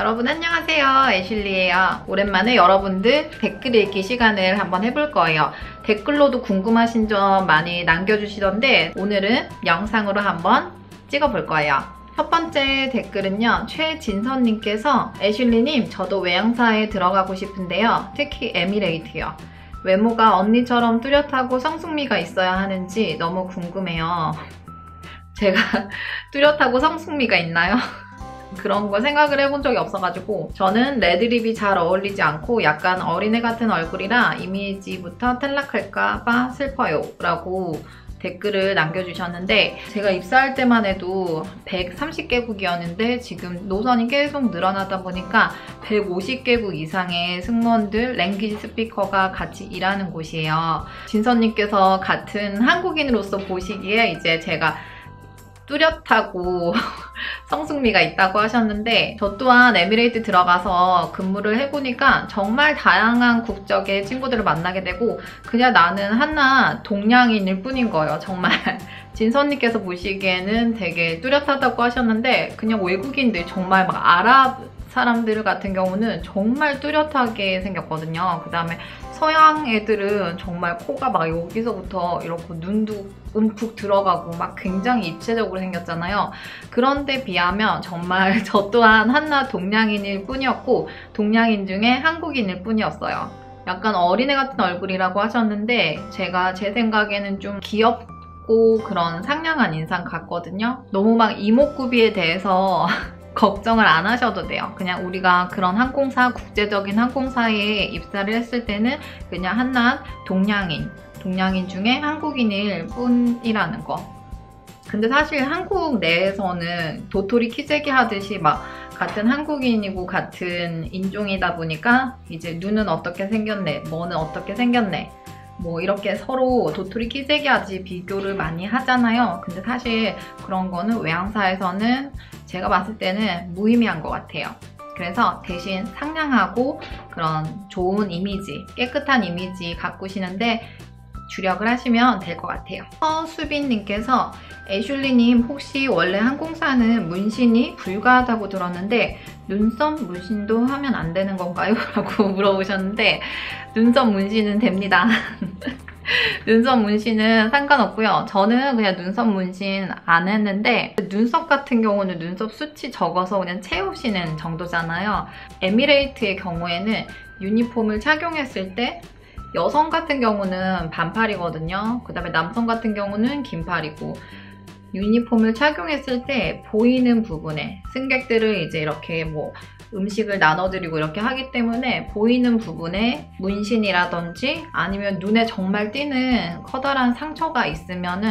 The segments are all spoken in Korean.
여러분 안녕하세요. 애슐리예요. 오랜만에 여러분들 댓글 읽기 시간을 한번 해볼 거예요. 댓글로도 궁금하신 점 많이 남겨주시던데 오늘은 영상으로 한번 찍어볼 거예요. 첫 번째 댓글은요. 최진선님께서 애슐리님 저도 외항사에 들어가고 싶은데요. 특히 에미레이트요. 외모가 언니처럼 뚜렷하고 성숙미가 있어야 하는지 너무 궁금해요. 제가 뚜렷하고 성숙미가 있나요? 그런 거 생각을 해본 적이 없어가지고 저는 레드립이 잘 어울리지 않고 약간 어린애 같은 얼굴이라 이미지부터 탈락할까봐 슬퍼요 라고 댓글을 남겨주셨는데 제가 입사할 때만 해도 130개국이었는데 지금 노선이 계속 늘어나다 보니까 150개국 이상의 승무원들, 랭귀지 스피커가 같이 일하는 곳이에요. 진선님께서 같은 한국인으로서 보시기에 이제 제가 뚜렷하고 성숙미가 있다고 하셨는데 저 또한 에미레이트 들어가서 근무를 해보니까 정말 다양한 국적의 친구들을 만나게 되고 그냥 나는 한낱 동양인일 뿐인 거예요. 정말 진선님께서 보시기에는 되게 뚜렷하다고 하셨는데 그냥 외국인들 정말 막 아랍 사람들 같은 경우는 정말 뚜렷하게 생겼거든요. 그 다음에 서양 애들은 정말 코가 막 여기서부터 이렇게 눈도 움푹 들어가고 막 굉장히 입체적으로 생겼잖아요. 그런데 비하면 정말 저 또한 한낱 동양인일 뿐이었고 동양인 중에 한국인일 뿐이었어요. 약간 어린애 같은 얼굴이라고 하셨는데 제가 제 생각에는 좀 귀엽고 그런 상냥한 인상 같거든요. 너무 막 이목구비에 대해서 걱정을 안 하셔도 돼요. 그냥 우리가 그런 항공사, 국제적인 항공사에 입사를 했을 때는 그냥 한낱 동양인 중에 한국인일 뿐이라는 거. 근데 사실 한국 내에서는 도토리 키재기 하듯이 막 같은 한국인이고 같은 인종이다 보니까 이제 눈은 어떻게 생겼네, 뭐는 어떻게 생겼네 뭐 이렇게 서로 도토리 키재기 하듯이 비교를 많이 하잖아요. 근데 사실 그런 거는 외항사에서는 제가 봤을 때는 무의미한 것 같아요. 그래서 대신 상냥하고 그런 좋은 이미지, 깨끗한 이미지 가꾸시는데 주력을 하시면 될 것 같아요. 서수빈님께서 애슐리님 혹시 원래 항공사는 문신이 불가하다고 들었는데 눈썹 문신도 하면 안 되는 건가요? 라고 물어보셨는데 눈썹 문신은 됩니다. 눈썹 문신은 상관없고요. 저는 그냥 눈썹 문신 안 했는데 눈썹 같은 경우는 눈썹 숱이 적어서 그냥 채우시는 정도잖아요. 에미레이트의 경우에는 유니폼을 착용했을 때 여성 같은 경우는 반팔이거든요. 그 다음에 남성 같은 경우는 긴팔이고 유니폼을 착용했을 때 보이는 부분에 승객들을 이제 이렇게 뭐 음식을 나눠드리고 이렇게 하기 때문에 보이는 부분에 문신이라든지 아니면 눈에 정말 띄는 커다란 상처가 있으면은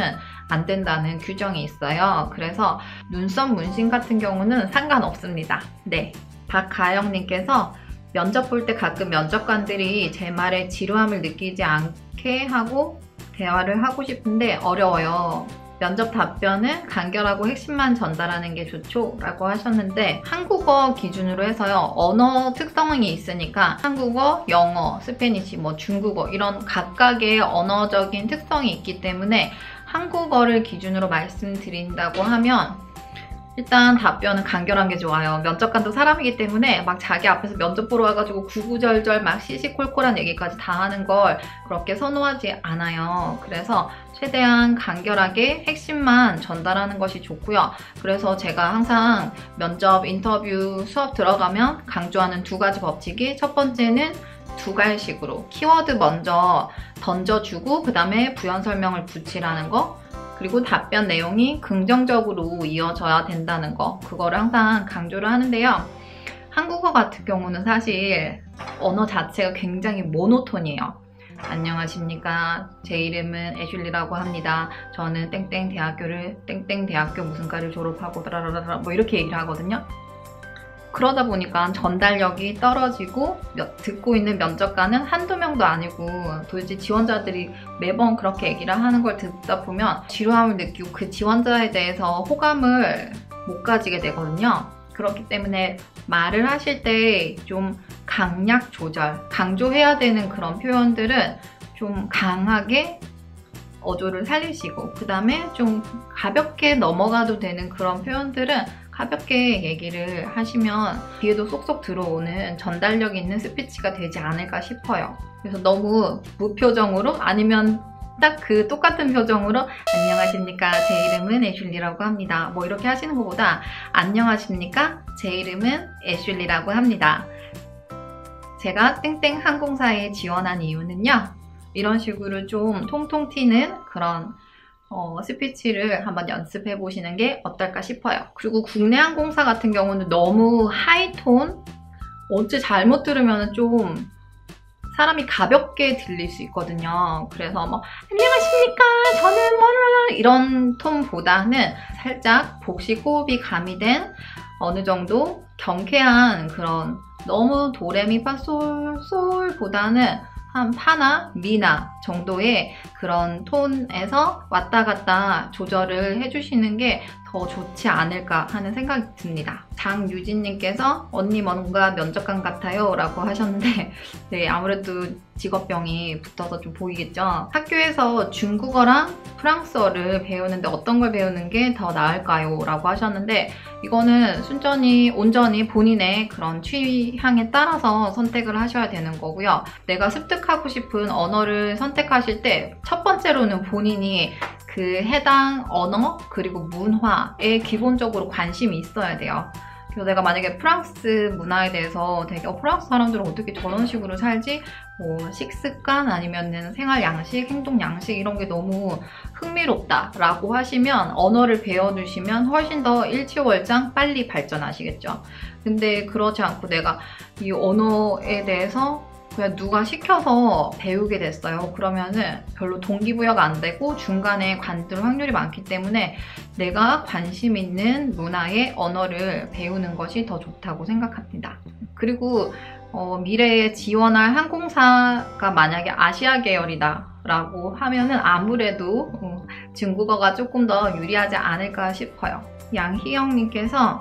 안 된다는 규정이 있어요. 그래서 눈썹 문신 같은 경우는 상관없습니다. 네. 박가영님께서 면접 볼 때 가끔 면접관들이 제 말에 지루함을 느끼지 않게 하고 대화를 하고 싶은데 어려워요. 면접 답변은 간결하고 핵심만 전달하는 게 좋죠? 라고 하셨는데 한국어 기준으로 해서요. 언어 특성이 있으니까 한국어, 영어, 스페니쉬, 뭐 중국어 이런 각각의 언어적인 특성이 있기 때문에 한국어를 기준으로 말씀드린다고 하면 일단 답변은 간결한 게 좋아요. 면접관도 사람이기 때문에 막 자기 앞에서 면접 보러 와가지고 구구절절 막 시시콜콜한 얘기까지 다 하는 걸 그렇게 선호하지 않아요. 그래서 최대한 간결하게 핵심만 전달하는 것이 좋고요. 그래서 제가 항상 면접 인터뷰 수업 들어가면 강조하는 두 가지 법칙이 첫 번째는 두갈식으로 키워드 먼저 던져주고 그 다음에 부연 설명을 붙이라는 거 그리고 답변 내용이 긍정적으로 이어져야 된다는 거 그거를 항상 강조를 하는데요. 한국어 같은 경우는 사실 언어 자체가 굉장히 모노톤이에요. 안녕하십니까. 제 이름은 애슐리라고 합니다. 저는 땡땡 대학교를 땡땡 대학교 무슨과를 졸업하고 라라라라 뭐 이렇게 얘기를 하거든요. 그러다 보니까 전달력이 떨어지고 듣고 있는 면접관은 한두 명도 아니고 도대체 지원자들이 매번 그렇게 얘기를 하는 걸 듣다 보면 지루함을 느끼고 그 지원자에 대해서 호감을 못 가지게 되거든요. 그렇기 때문에 말을 하실 때 좀 강약 조절, 강조해야 되는 그런 표현들은 좀 강하게 어조를 살리시고 그 다음에 좀 가볍게 넘어가도 되는 그런 표현들은 가볍게 얘기를 하시면 귀에도 쏙쏙 들어오는 전달력 있는 스피치가 되지 않을까 싶어요. 그래서 너무 무표정으로 아니면 딱 그 똑같은 표정으로 안녕하십니까, 제 이름은 애슐리라고 합니다. 뭐 이렇게 하시는 것보다 안녕하십니까, 제 이름은 애슐리라고 합니다. 제가 땡땡 항공사에 지원한 이유는요. 이런 식으로 좀 통통 튀는 그런 스피치를 한번 연습해 보시는 게 어떨까 싶어요. 그리고 국내 항공사 같은 경우는 너무 하이톤, 어째 잘못 들으면 좀 사람이 가볍게 들릴 수 있거든요. 그래서 뭐 안녕하십니까, 저는 뭐 이런 톤보다는 살짝 복식 호흡이 가미된 어느 정도 경쾌한 그런 너무 도레미파솔솔보다는 한 파나 미나 정도의 그런 톤에서 왔다 갔다 조절을 해주시는 게 더 좋지 않을까 하는 생각이 듭니다. 장유진님께서 언니 뭔가 면접관 같아요 라고 하셨는데 네, 아무래도 직업병이 붙어서 좀 보이겠죠. 학교에서 중국어랑 프랑스어를 배우는데 어떤 걸 배우는 게 더 나을까요? 라고 하셨는데 이거는 온전히 본인의 그런 취향에 따라서 선택을 하셔야 되는 거고요. 내가 습득하고 싶은 언어를 선택하실 때 첫 번째로는 본인이 그 해당 언어 그리고 문화에 기본적으로 관심이 있어야 돼요. 그래서 내가 만약에 프랑스 문화에 대해서 되게 프랑스 사람들은 어떻게 저런 식으로 살지? 뭐 식습관 아니면은 생활 양식, 행동 양식 이런 게 너무 흥미롭다라고 하시면 언어를 배워두시면 훨씬 더 일취월장 빨리 발전하시겠죠. 근데 그렇지 않고 내가 이 언어에 대해서 그냥 누가 시켜서 배우게 됐어요. 그러면은 별로 동기부여가 안 되고 중간에 관둘 확률이 많기 때문에 내가 관심 있는 문화의 언어를 배우는 것이 더 좋다고 생각합니다. 그리고 미래에 지원할 항공사가 만약에 아시아 계열이다 라고 하면은 아무래도 중국어가 조금 더 유리하지 않을까 싶어요. 양희영님께서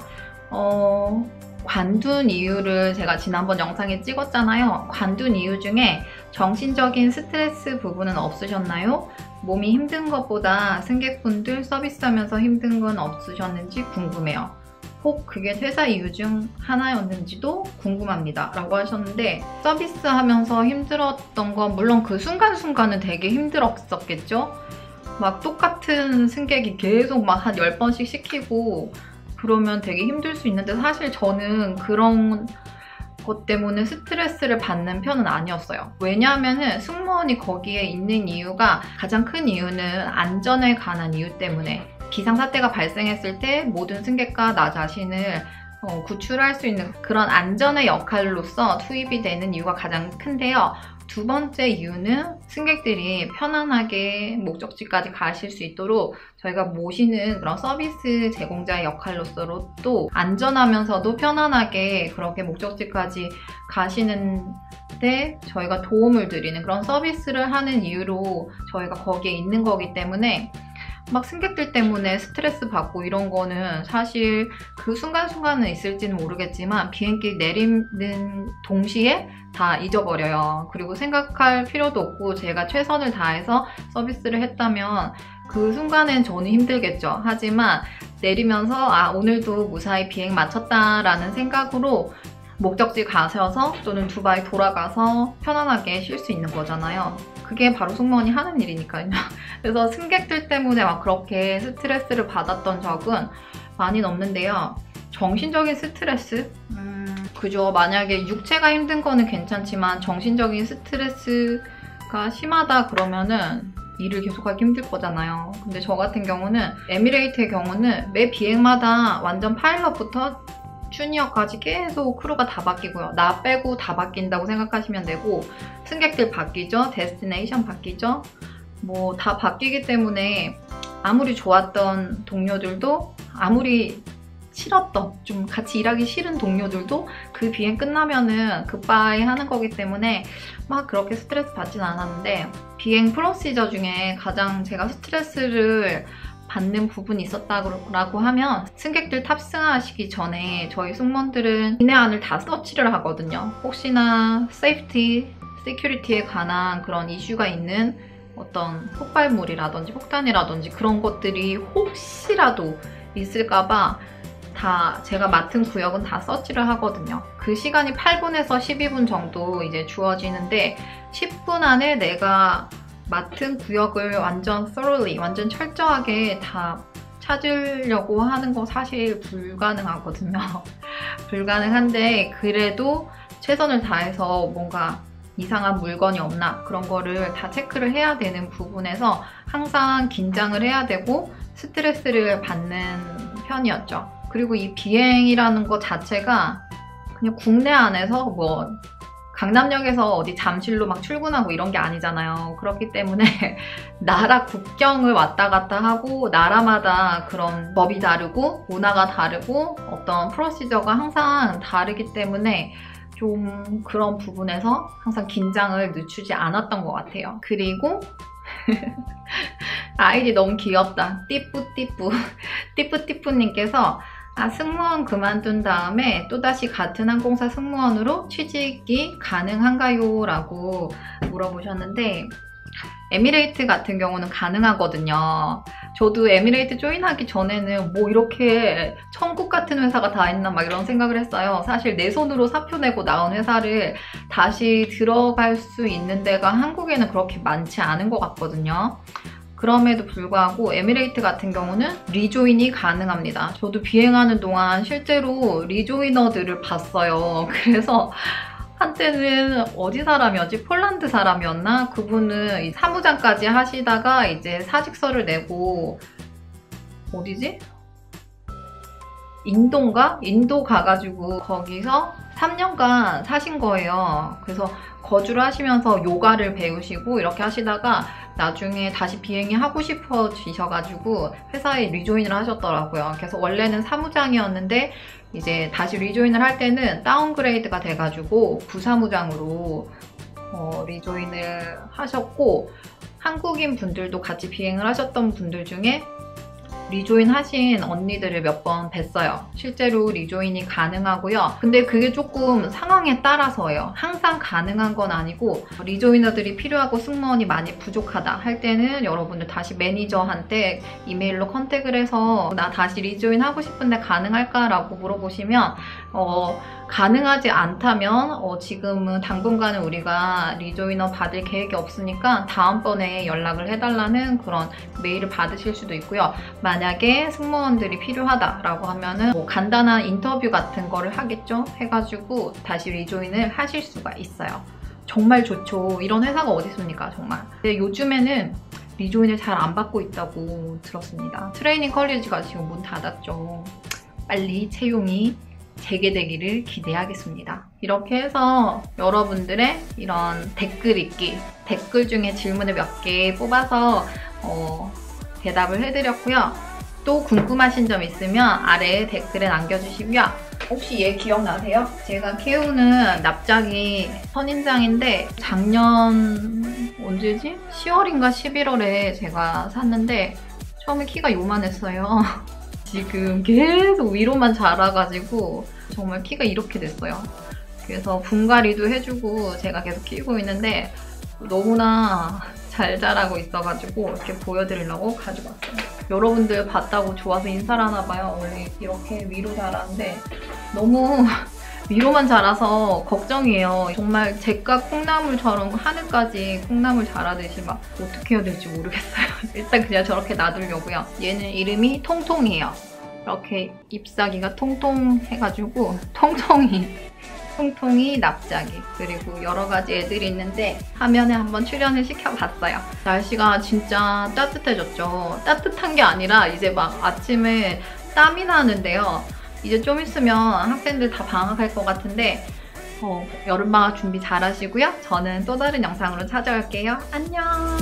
관둔 이유를 제가 지난번 영상에 찍었잖아요. 관둔 이유 중에 정신적인 스트레스 부분은 없으셨나요? 몸이 힘든 것보다 승객분들 서비스하면서 힘든 건 없으셨는지 궁금해요. 혹 그게 퇴사 이유 중 하나였는지도 궁금합니다. 라고 하셨는데 서비스하면서 힘들었던 건 물론 그 순간순간은 되게 힘들었었겠죠? 막 똑같은 승객이 계속 막 한 10번씩 시키고 그러면 되게 힘들 수 있는데 사실 저는 그런 것 때문에 스트레스를 받는 편은 아니었어요. 왜냐하면 승무원이 거기에 있는 이유가 가장 큰 이유는 안전에 관한 이유 때문에 비상사태가 발생했을 때 모든 승객과 나 자신을 구출할 수 있는 그런 안전의 역할로서 투입이 되는 이유가 가장 큰데요. 두 번째 이유는 승객들이 편안하게 목적지까지 가실 수 있도록 저희가 모시는 그런 서비스 제공자의 역할로서 또 안전하면서도 편안하게 그렇게 목적지까지 가시는데 저희가 도움을 드리는 그런 서비스를 하는 이유로 저희가 거기에 있는 거기 때문에 막 승객들 때문에 스트레스 받고 이런 거는 사실 그 순간순간은 있을지는 모르겠지만 비행기 내리는 동시에 다 잊어버려요. 그리고 생각할 필요도 없고 제가 최선을 다해서 서비스를 했다면 그 순간엔 저는 힘들겠죠. 하지만 내리면서 오늘도 무사히 비행 마쳤다라는 생각으로 목적지 가셔서 또는 두바이 돌아가서 편안하게 쉴 수 있는 거잖아요. 그게 바로 승무원이 하는 일이니까요. 그래서 승객들 때문에 막 그렇게 스트레스를 받았던 적은 많이 없는데요. 정신적인 스트레스? 그죠. 만약에 육체가 힘든 거는 괜찮지만 정신적인 스트레스가 심하다 그러면은 일을 계속하기 힘들 거잖아요. 근데 저 같은 경우는 에미레이트의 경우는 매 비행마다 완전 파일럿부터 튜니어까지 계속 크루가 다 바뀌고요. 나 빼고 다 바뀐다고 생각하시면 되고 승객들 바뀌죠. 데스티네이션 바뀌죠. 뭐 다 바뀌기 때문에 아무리 좋았던 동료들도 아무리 싫었던 좀 같이 일하기 싫은 동료들도 그 비행 끝나면은 굿바이 하는 거기 때문에 막 그렇게 스트레스 받진 않았는데 비행 프로시저 중에 가장 제가 스트레스를 받는 부분이 있었다고 하면 승객들 탑승하시기 전에 저희 승무원들은 기내안을 다 서치를 하거든요. 혹시나 세이프티, 시큐리티에 관한 그런 이슈가 있는 어떤 폭발물이라든지 폭탄이라든지 그런 것들이 혹시라도 있을까봐 다 제가 맡은 구역은 다 서치를 하거든요. 그 시간이 8분에서 12분 정도 이제 주어지는데 10분 안에 내가 맡은 구역을 완전 thoroughly, 완전 철저하게 다 찾으려고 하는 거 사실 불가능하거든요. 불가능한데 그래도 최선을 다해서 뭔가 이상한 물건이 없나 그런 거를 다 체크를 해야 되는 부분에서 항상 긴장을 해야 되고 스트레스를 받는 편이었죠. 그리고 이 비행이라는 것 자체가 그냥 국내 안에서 뭐 강남역에서 어디 잠실로 막 출근하고 이런 게 아니잖아요. 그렇기 때문에 나라 국경을 왔다 갔다 하고 나라마다 그런 법이 다르고 문화가 다르고 어떤 프로시저가 항상 다르기 때문에 좀 그런 부분에서 항상 긴장을 늦추지 않았던 것 같아요. 그리고 아이디 너무 귀엽다. 띠뿌띠뿌 띠뿌띠뿌님께서 승무원 그만둔 다음에 또다시 같은 항공사 승무원으로 취직이 가능한가요? 라고 물어보셨는데 에미레이트 같은 경우는 가능하거든요. 저도 에미레이트 조인하기 전에는 뭐 이렇게 천국 같은 회사가 다 있나 막 이런 생각을 했어요. 사실 내 손으로 사표 내고 나온 회사를 다시 들어갈 수 있는 데가 한국에는 그렇게 많지 않은 것 같거든요. 그럼에도 불구하고 에미레이트 같은 경우는 리조인이 가능합니다. 저도 비행하는 동안 실제로 리조이너들을 봤어요. 그래서 한때는 어디 사람이었지? 폴란드 사람이었나? 그분은 사무장까지 하시다가 이제 사직서를 내고 어디지? 인도인가? 인도 가가지고 거기서 3년간 사신 거예요. 그래서 거주를 하시면서 요가를 배우시고 이렇게 하시다가 나중에 다시 비행이 하고 싶어지셔가지고 회사에 리조인을 하셨더라고요. 그래서 원래는 사무장이었는데 이제 다시 리조인을 할 때는 다운그레이드가 돼가지고 부사무장으로 리조인을 하셨고 한국인 분들도 같이 비행을 하셨던 분들 중에 리조인 하신 언니들을 몇 번 뵀어요. 실제로 리조인이 가능하고요. 근데 그게 조금 상황에 따라서예요. 항상 가능한 건 아니고 리조이너들이 필요하고 승무원이 많이 부족하다 할 때는 여러분들 다시 매니저한테 이메일로 컨택을 해서 나 다시 리조인 하고 싶은데 가능할까? 라고 물어보시면 가능하지 않다면 지금은 당분간은 우리가 리조이너 받을 계획이 없으니까 다음번에 연락을 해달라는 그런 메일을 받으실 수도 있고요. 만약에 승무원들이 필요하다라고 하면은 뭐 간단한 인터뷰 같은 거를 하겠죠? 해가지고 다시 리조인을 하실 수가 있어요. 정말 좋죠. 이런 회사가 어디 있습니까? 정말. 근데 요즘에는 리조인을 잘 안 받고 있다고 들었습니다. 트레이닝 컬리지가 지금 문 닫았죠. 빨리 채용이 재개되기를 기대하겠습니다. 이렇게 해서 여러분들의 이런 댓글 읽기, 댓글 중에 질문을 몇 개 뽑아서 대답을 해드렸고요. 또 궁금하신 점 있으면 아래 댓글에 남겨주시고요. 혹시 얘 기억나세요? 제가 키우는 납작이 선인장인데 작년 언제지? 10월인가 11월에 제가 샀는데 처음에 키가 요만했어요. 지금 계속 위로만 자라가지고 정말 키가 이렇게 됐어요. 그래서 분갈이도 해주고 제가 계속 키우고 있는데 너무나 잘 자라고 있어가지고 이렇게 보여드리려고 가지고 왔어요. 여러분들 봤다고 좋아서 인사를 하나봐요. 원래 이렇게 위로 자라는데 너무 위로만 자라서 걱정이에요. 정말 제가 콩나물처럼 하늘까지 콩나물 자라듯이 막 어떻게 해야 될지 모르겠어요. 일단 그냥 저렇게 놔두려고요. 얘는 이름이 통통이에요. 이렇게 잎사귀가 통통해가지고 통통이 납작이. 그리고 여러 가지 애들이 있는데 화면에 한번 출연을 시켜봤어요. 날씨가 진짜 따뜻해졌죠. 따뜻한 게 아니라 이제 막 아침에 땀이 나는데요. 이제 좀 있으면 학생들 다 방학할 것 같은데 여름방학 준비 잘 하시고요. 저는 또 다른 영상으로 찾아올게요. 안녕!